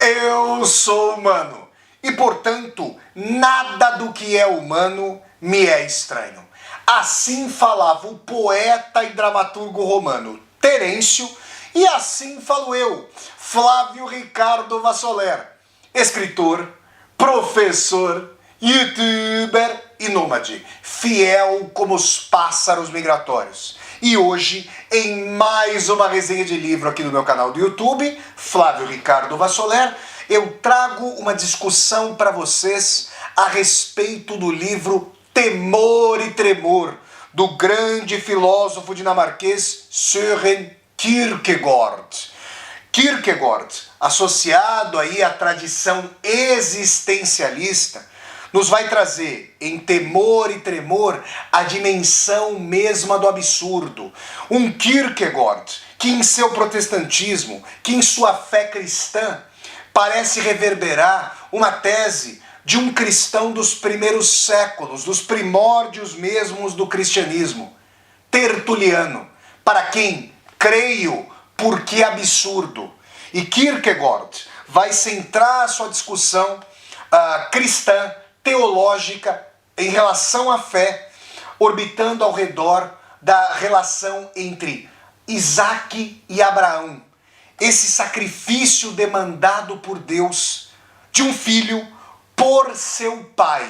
Eu sou humano e, portanto, nada do que é humano me é estranho. Assim falava o poeta e dramaturgo romano Terêncio, e assim falo eu, Flávio Ricardo Vassoler, escritor, professor, youtuber e nômade, fiel como os pássaros migratórios. E hoje, em mais uma resenha de livro aqui no meu canal do YouTube, Flávio Ricardo Vassoler, eu trago uma discussão para vocês a respeito do livro Temor e Tremor, do grande filósofo dinamarquês Søren Kierkegaard. Kierkegaard, associado aí à tradição existencialista, nos vai trazer em Temor e Tremor a dimensão mesma do absurdo. Um Kierkegaard que em seu protestantismo, que em sua fé cristã, parece reverberar uma tese de um cristão dos primeiros séculos, dos primórdios mesmos do cristianismo, Tertuliano, para quem creio porque absurdo. E Kierkegaard vai centrar a sua discussão cristã, teológica, em relação à fé, orbitando ao redor da relação entre Isaac e Abraão. Esse sacrifício demandado por Deus de um filho por seu pai.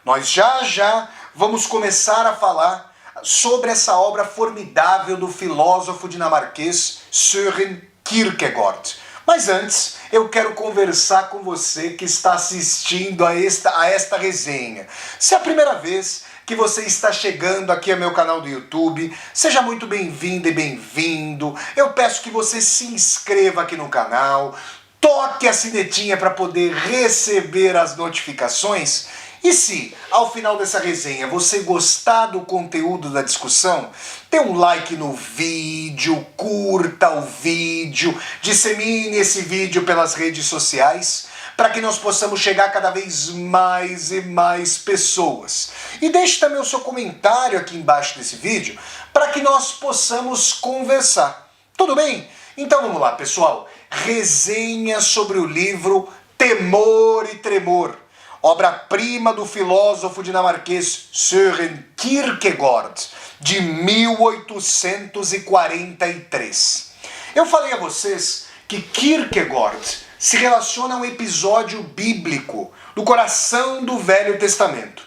Nós já vamos começar a falar sobre essa obra formidável do filósofo dinamarquês Søren Kierkegaard. Mas antes, eu quero conversar com você que está assistindo a esta resenha. Se é a primeira vez que você está chegando aqui ao meu canal do YouTube, seja muito bem-vinda e bem-vindo. Eu peço que você se inscreva aqui no canal, toque a sinetinha para poder receber as notificações. E se, ao final dessa resenha, você gostar do conteúdo da discussão, dê um like no vídeo, curta o vídeo, dissemine esse vídeo pelas redes sociais, para que nós possamos chegar cada vez mais e mais pessoas. E deixe também o seu comentário aqui embaixo desse vídeo, para que nós possamos conversar. Tudo bem? Então vamos lá, pessoal. Resenha sobre o livro Temor e Tremor, obra-prima do filósofo dinamarquês Søren Kierkegaard, de 1843. Eu falei a vocês que Kierkegaard se relaciona a um episódio bíblico do coração do Velho Testamento,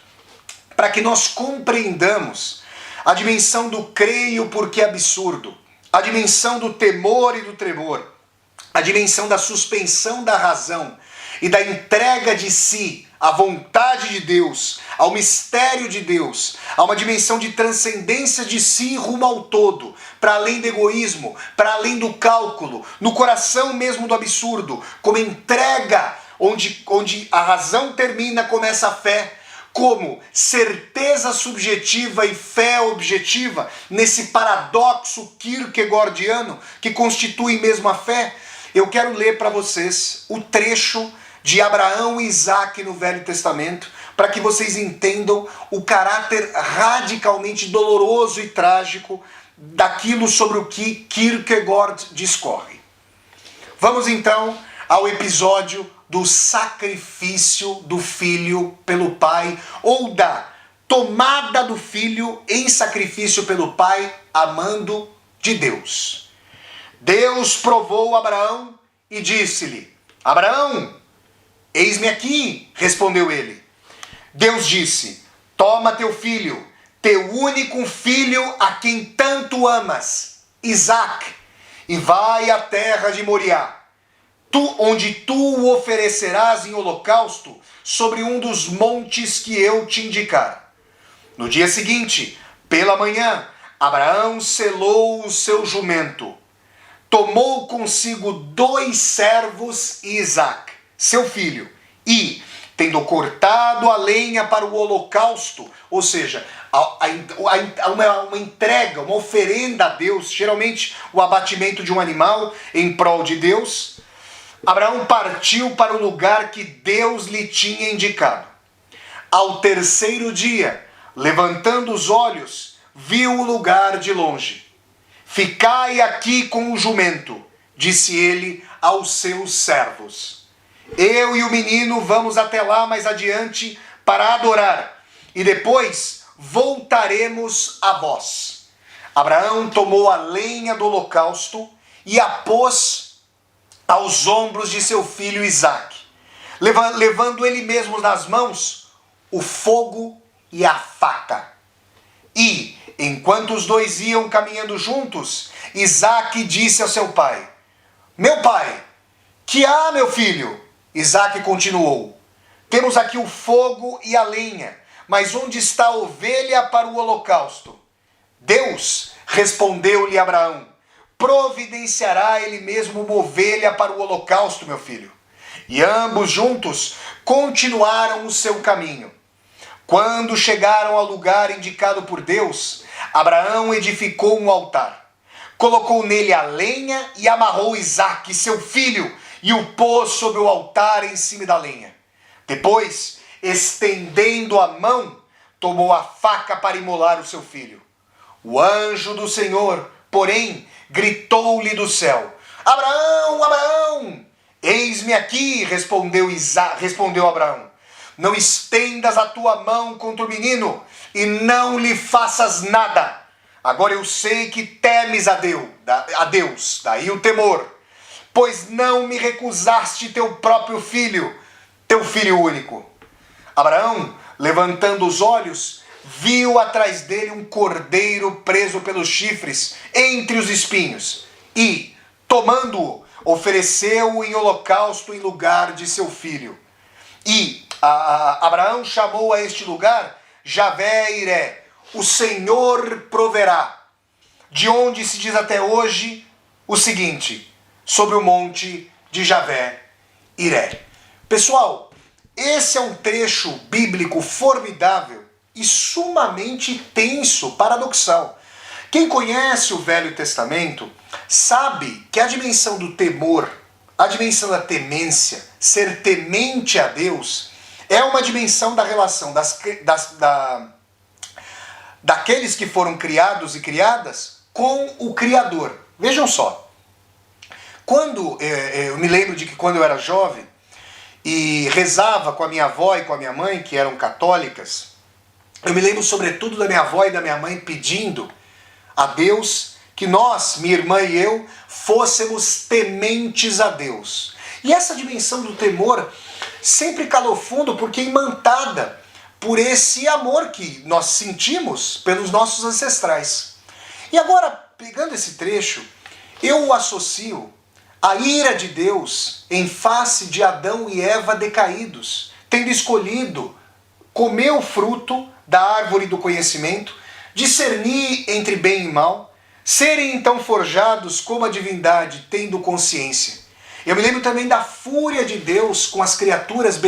para que nós compreendamos a dimensão do creio porque absurdo, a dimensão do temor e do tremor, a dimensão da suspensão da razão e da entrega de si à vontade de Deus, ao mistério de Deus, a uma dimensão de transcendência de si rumo ao todo, para além do egoísmo, para além do cálculo, no coração mesmo do absurdo, como entrega, onde a razão termina, começa a fé, como certeza subjetiva e fé objetiva, nesse paradoxo kierkegaardiano que constitui mesmo a fé. Eu quero ler para vocês o trecho de Abraão e Isaac no Velho Testamento, para que vocês entendam o caráter radicalmente doloroso e trágico daquilo sobre o que Kierkegaard discorre. Vamos então ao episódio do sacrifício do filho pelo pai, ou da tomada do filho em sacrifício pelo pai, a mando de Deus. Deus provou Abraão e disse-lhe: Abraão, eis-me aqui, respondeu ele. Deus disse: toma teu filho, teu único filho a quem tanto amas, Isaque, e vai à terra de Moriá, onde tu o oferecerás em holocausto sobre um dos montes que eu te indicar. No dia seguinte, pela manhã, Abraão selou o seu jumento, tomou consigo 2 servos e Isaque, seu filho, e, tendo cortado a lenha para o holocausto, ou seja, uma entrega, uma oferenda a Deus, geralmente o abatimento de um animal em prol de Deus, Abraão partiu para o lugar que Deus lhe tinha indicado. Ao terceiro dia, levantando os olhos, viu o lugar de longe. Ficai aqui com o jumento, disse ele aos seus servos. Eu e o menino vamos até lá mais adiante para adorar, e depois voltaremos a vós. Abraão tomou a lenha do holocausto e a pôs aos ombros de seu filho Isaque, levando ele mesmo nas mãos o fogo e a faca. E, enquanto os dois iam caminhando juntos, Isaque disse ao seu pai: Meu pai, que há, meu filho? Isaque continuou: Temos aqui o fogo e a lenha, mas onde está a ovelha para o holocausto? Deus, respondeu-lhe Abraão, providenciará ele mesmo uma ovelha para o holocausto, meu filho. E ambos juntos continuaram o seu caminho. Quando chegaram ao lugar indicado por Deus, Abraão edificou um altar. Colocou nele a lenha e amarrou Isaque, seu filho, e o pôs sobre o altar em cima da lenha. Depois, estendendo a mão, tomou a faca para imolar o seu filho. O anjo do Senhor, porém, gritou-lhe do céu: Abraão, Abraão! Eis-me aqui, respondeu Abraão. Não estendas a tua mão contra o menino e não lhe faças nada. Agora eu sei que temes a Deus, daí o temor, pois não me recusaste teu próprio filho, teu filho único. Abraão, levantando os olhos, viu atrás dele um cordeiro preso pelos chifres entre os espinhos e, tomando-o, ofereceu-o em holocausto em lugar de seu filho. E Abraão chamou a este lugar Javé-Iré, o Senhor proverá, de onde se diz até hoje o seguinte: sobre o monte de Javé-Iré. Pessoal, esse é um trecho bíblico formidável e sumamente tenso, paradoxal. Quem conhece o Velho Testamento sabe que a dimensão do temor, a dimensão da temência, ser temente a Deus, é uma dimensão da relação daqueles que foram criados e criadas com o Criador. Vejam só, eu me lembro de que quando eu era jovem e rezava com a minha avó e com a minha mãe, que eram católicas, eu me lembro sobretudo da minha avó e da minha mãe pedindo a Deus que nós, minha irmã e eu, fôssemos tementes a Deus. E essa dimensão do temor sempre calou fundo porque é imantada por esse amor que nós sentimos pelos nossos ancestrais. E agora, pegando esse trecho, eu o associo à ira de Deus em face de Adão e Eva decaídos, tendo escolhido comer o fruto da árvore do conhecimento, discernir entre bem e mal, serem então forjados como a divindade, tendo consciência. Eu me lembro também da fúria de Deus com as criaturas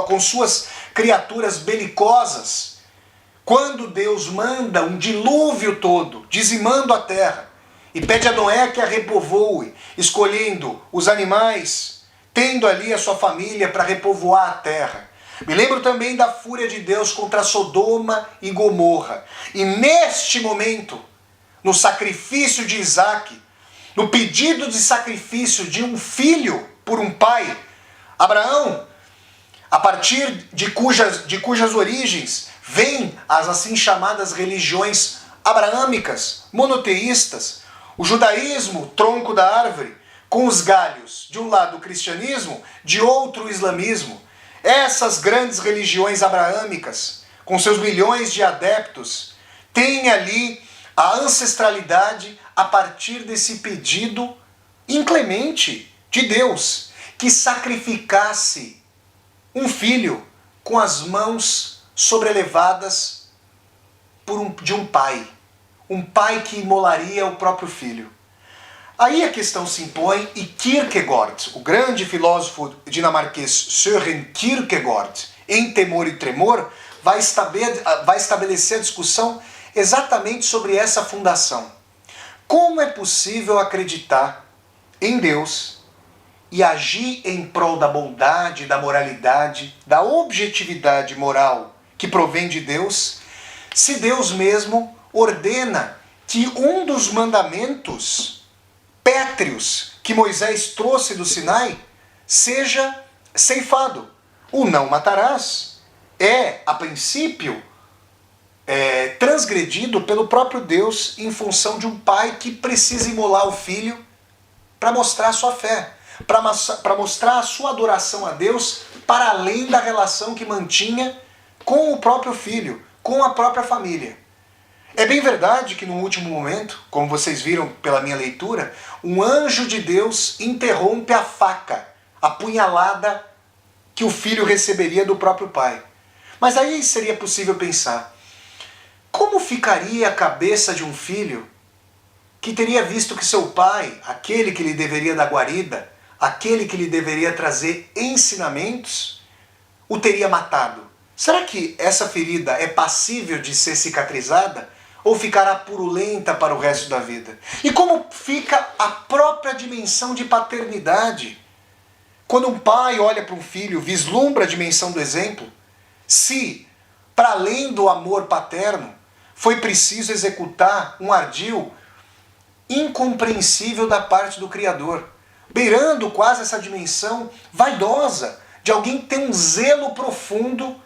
com suas criaturas belicosas, quando Deus manda um dilúvio todo, dizimando a terra, e pede a Noé que a repovoe, escolhendo os animais, tendo ali a sua família para repovoar a terra. Me lembro também da fúria de Deus contra Sodoma e Gomorra. E neste momento, no sacrifício de Isaque, no pedido de sacrifício de um filho por um pai, Abraão, a partir de cujas origens vêm as assim chamadas religiões abraâmicas, monoteístas, o judaísmo, tronco da árvore, com os galhos, de um lado o cristianismo, de outro o islamismo. Essas grandes religiões abraâmicas, com seus milhões de adeptos, têm ali a ancestralidade a partir desse pedido inclemente de Deus, que sacrificasse um filho com as mãos sobrelevadas de um pai que imolaria o próprio filho. Aí a questão se impõe e Kierkegaard, o grande filósofo dinamarquês Søren Kierkegaard, em Temor e Tremor, vai estabelecer a discussão exatamente sobre essa fundação. Como é possível acreditar em Deus e agir em prol da bondade, da moralidade, da objetividade moral que provém de Deus, se Deus mesmo ordena que um dos mandamentos pétreos que Moisés trouxe do Sinai seja ceifado. O não matarás é, a princípio, transgredido pelo próprio Deus em função de um pai que precisa imolar o filho para mostrar a sua fé, para mostrar a sua adoração a Deus para além da relação que mantinha com o próprio filho, com a própria família. É bem verdade que no último momento, como vocês viram pela minha leitura, um anjo de Deus interrompe a faca, a punhalada que o filho receberia do próprio pai. Mas aí seria possível pensar, como ficaria a cabeça de um filho que teria visto que seu pai, aquele que lhe deveria dar guarida, aquele que lhe deveria trazer ensinamentos, o teria matado? Será que essa ferida é passível de ser cicatrizada ou ficará purulenta para o resto da vida? E como fica a própria dimensão de paternidade? Quando um pai olha para um filho, vislumbra a dimensão do exemplo, se, para além do amor paterno, foi preciso executar um ardil incompreensível da parte do Criador, beirando quase essa dimensão vaidosa de alguém que tem um zelo profundo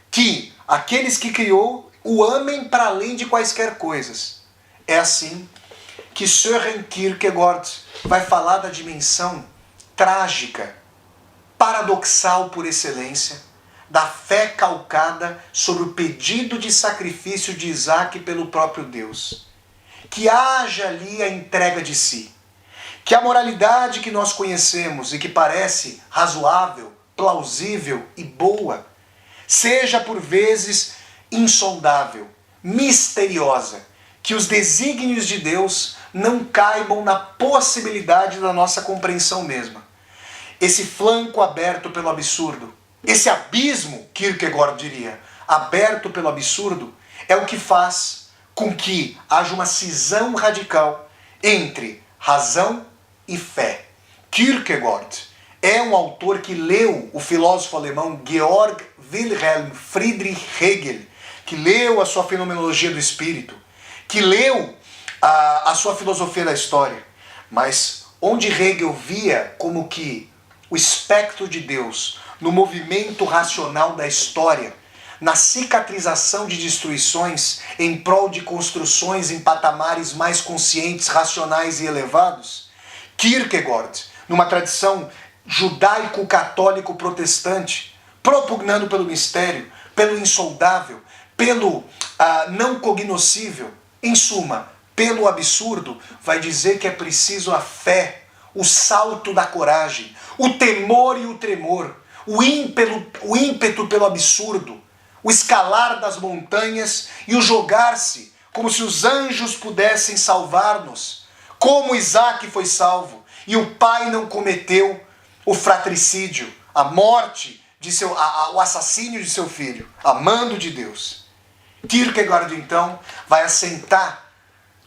que aqueles que criou o amem para além de quaisquer coisas. É assim que Søren Kierkegaard vai falar da dimensão trágica, paradoxal por excelência, da fé calcada sobre o pedido de sacrifício de Isaac pelo próprio Deus. Que haja ali a entrega de si. Que a moralidade que nós conhecemos e que parece razoável, plausível e boa, seja por vezes insondável, misteriosa, que os desígnios de Deus não caibam na possibilidade da nossa compreensão mesma. Esse flanco aberto pelo absurdo, esse abismo, Kierkegaard diria, aberto pelo absurdo, é o que faz com que haja uma cisão radical entre razão e fé. Kierkegaard é um autor que leu o filósofo alemão Georg Wilhelm Friedrich Hegel, que leu a sua fenomenologia do espírito, que leu a sua filosofia da história, mas onde Hegel via como que o espectro de Deus no movimento racional da história, na cicatrização de destruições em prol de construções em patamares mais conscientes, racionais e elevados, Kierkegaard, numa tradição judaico-católico-protestante, propugnando pelo mistério, pelo insondável, pelo não cognoscível, em suma, pelo absurdo, vai dizer que é preciso a fé, o salto da coragem, o temor e o tremor, o ímpeto pelo absurdo, o escalar das montanhas e o jogar-se como se os anjos pudessem salvar-nos, como Isaac foi salvo e o pai não cometeu o fratricídio, a morte, o assassínio de seu filho, amando de Deus. Kierkegaard então vai assentar: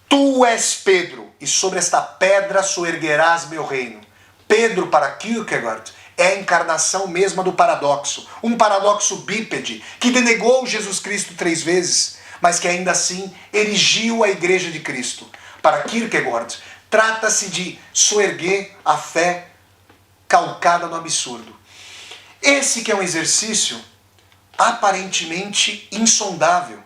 tu és Pedro, e sobre esta pedra soerguerás meu reino. Pedro, para Kierkegaard, é a encarnação mesma do paradoxo. Um paradoxo bípede que denegou Jesus Cristo 3 vezes, mas que ainda assim erigiu a Igreja de Cristo. Para Kierkegaard, trata-se de soerguer a fé calcada no absurdo. Esse que é um exercício aparentemente insondável.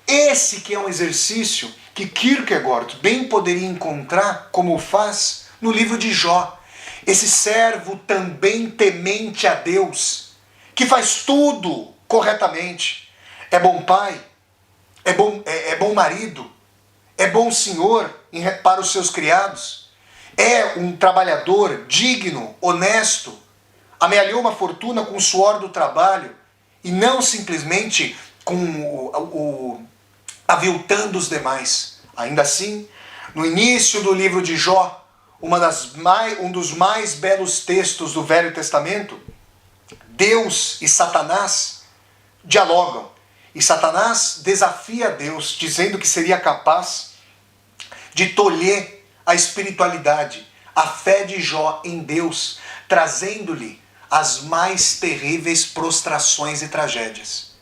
Esse que é um exercício que Kierkegaard bem poderia encontrar, como o faz, no livro de Jó. Esse servo também temente a Deus, que faz tudo corretamente. É bom pai, é bom marido, é bom senhor para os seus criados, é um trabalhador digno, honesto, amealhou uma fortuna com o suor do trabalho e não simplesmente com aviltando os demais. Ainda assim, no início do livro de Jó, um dos mais belos textos do Velho Testamento, Deus e Satanás dialogam. E Satanás desafia Deus, dizendo que seria capaz de tolher a espiritualidade, a fé de Jó em Deus, trazendo-lhe as mais terríveis prostrações e tragédias.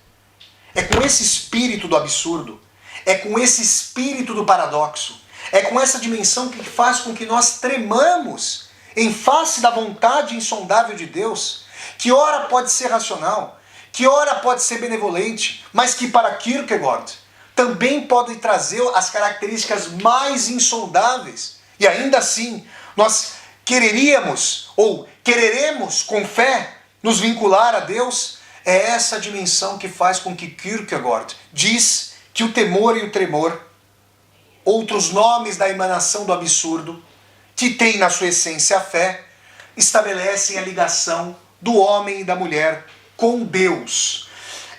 É com esse espírito do absurdo, é com esse espírito do paradoxo, é com essa dimensão que faz com que nós tremamos em face da vontade insondável de Deus, que ora pode ser racional, que ora pode ser benevolente, mas que para Kierkegaard também pode trazer as características mais insondáveis. E ainda assim, nós quereremos com fé nos vincular a Deus. É essa dimensão que faz com que Kierkegaard diz que o temor e o tremor, outros nomes da emanação do absurdo, que tem na sua essência a fé, estabelecem a ligação do homem e da mulher com Deus.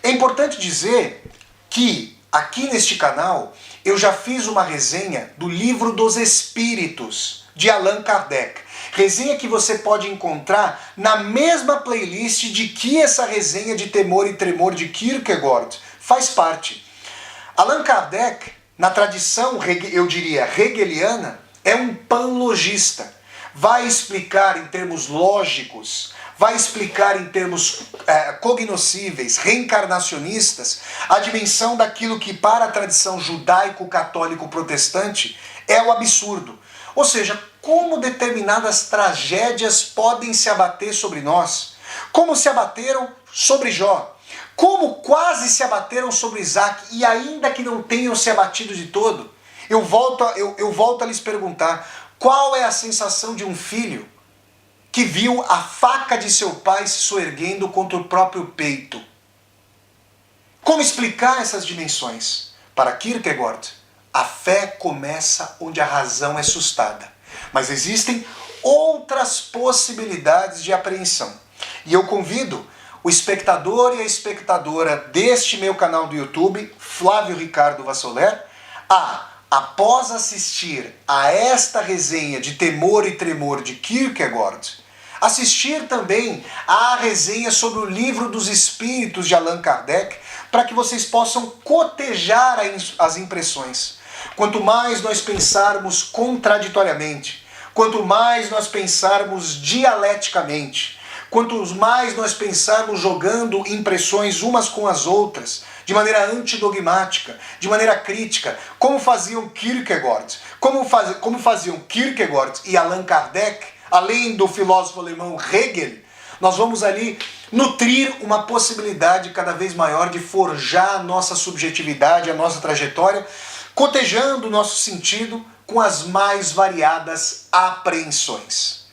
É importante dizer que aqui neste canal eu já fiz uma resenha do Livro dos Espíritos, de Allan Kardec. Resenha que você pode encontrar na mesma playlist de que essa resenha de Temor e Tremor de Kierkegaard faz parte. Allan Kardec, na tradição, eu diria, hegeliana, é um panlogista. Vai explicar em termos lógicos, vai explicar em termos cognoscíveis, reencarnacionistas, a dimensão daquilo que para a tradição judaico-católico-protestante é o absurdo. Ou seja, como determinadas tragédias podem se abater sobre nós, como se abateram sobre Jó, como quase se abateram sobre Isaac, e ainda que não tenham se abatido de todo, eu volto a lhes perguntar, qual é a sensação de um filho que viu a faca de seu pai se soerguendo contra o próprio peito? Como explicar essas dimensões? Para Kierkegaard, a fé começa onde a razão é sustada. Mas existem outras possibilidades de apreensão. E eu convido o espectador e a espectadora deste meu canal do YouTube, Flávio Ricardo Vassoler, após assistir a esta resenha de Temor e Tremor de Kierkegaard, assistir também à resenha sobre o Livro dos Espíritos de Allan Kardec, para que vocês possam cotejar as impressões. Quanto mais nós pensarmos contraditoriamente, quanto mais nós pensarmos dialeticamente, quanto mais nós pensarmos jogando impressões umas com as outras, de maneira antidogmática, de maneira crítica, como faziam Kierkegaard, como faziam Kierkegaard e Allan Kardec, além do filósofo alemão Hegel, nós vamos ali nutrir uma possibilidade cada vez maior de forjar a nossa subjetividade, a nossa trajetória, cotejando o nosso sentido com as mais variadas apreensões.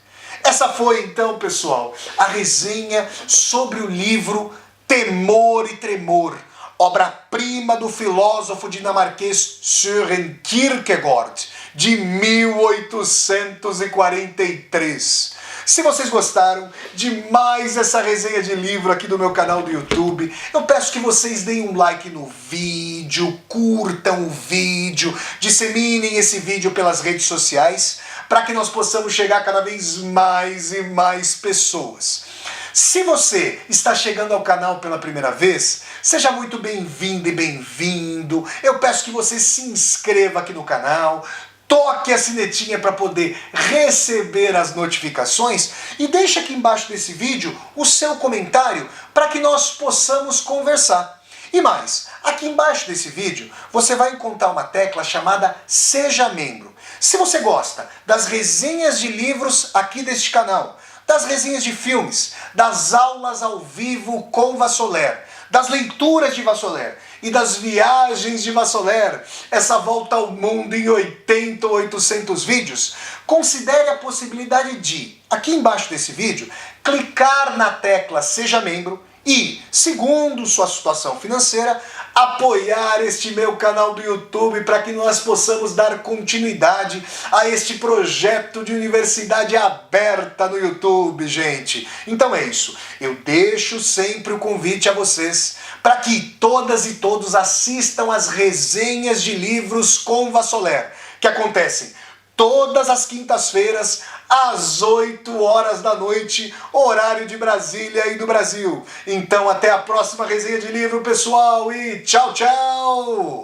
Essa foi então, pessoal, a resenha sobre o livro Temor e Tremor, obra-prima do filósofo dinamarquês Søren Kierkegaard, de 1843. Se vocês gostaram de mais essa resenha de livro aqui do meu canal do YouTube, eu peço que vocês deem um like no vídeo, curtam o vídeo, disseminem esse vídeo pelas redes sociais, para que nós possamos chegar a cada vez mais e mais pessoas. Se você está chegando ao canal pela primeira vez, seja muito bem-vindo e bem-vindo. Eu peço que você se inscreva aqui no canal, toque a sinetinha para poder receber as notificações e deixe aqui embaixo desse vídeo o seu comentário para que nós possamos conversar. E mais, aqui embaixo desse vídeo você vai encontrar uma tecla chamada Seja Membro. Se você gosta das resenhas de livros aqui deste canal, das resenhas de filmes, das aulas ao vivo com Vassoler, das leituras de Vassoler e das viagens de Vassoler, essa volta ao mundo em 80 ou 800 vídeos, considere a possibilidade de, aqui embaixo desse vídeo, clicar na tecla Seja Membro e, segundo sua situação financeira, apoiar este meu canal do YouTube para que nós possamos dar continuidade a este projeto de universidade aberta no YouTube, gente. Então é isso. Eu deixo sempre o convite a vocês para que todas e todos assistam às resenhas de livros com Vassoler, que acontecem todas as quintas-feiras, às 8 horas da noite, horário de Brasília e do Brasil. Então até a próxima resenha de livro, pessoal, e tchau, tchau!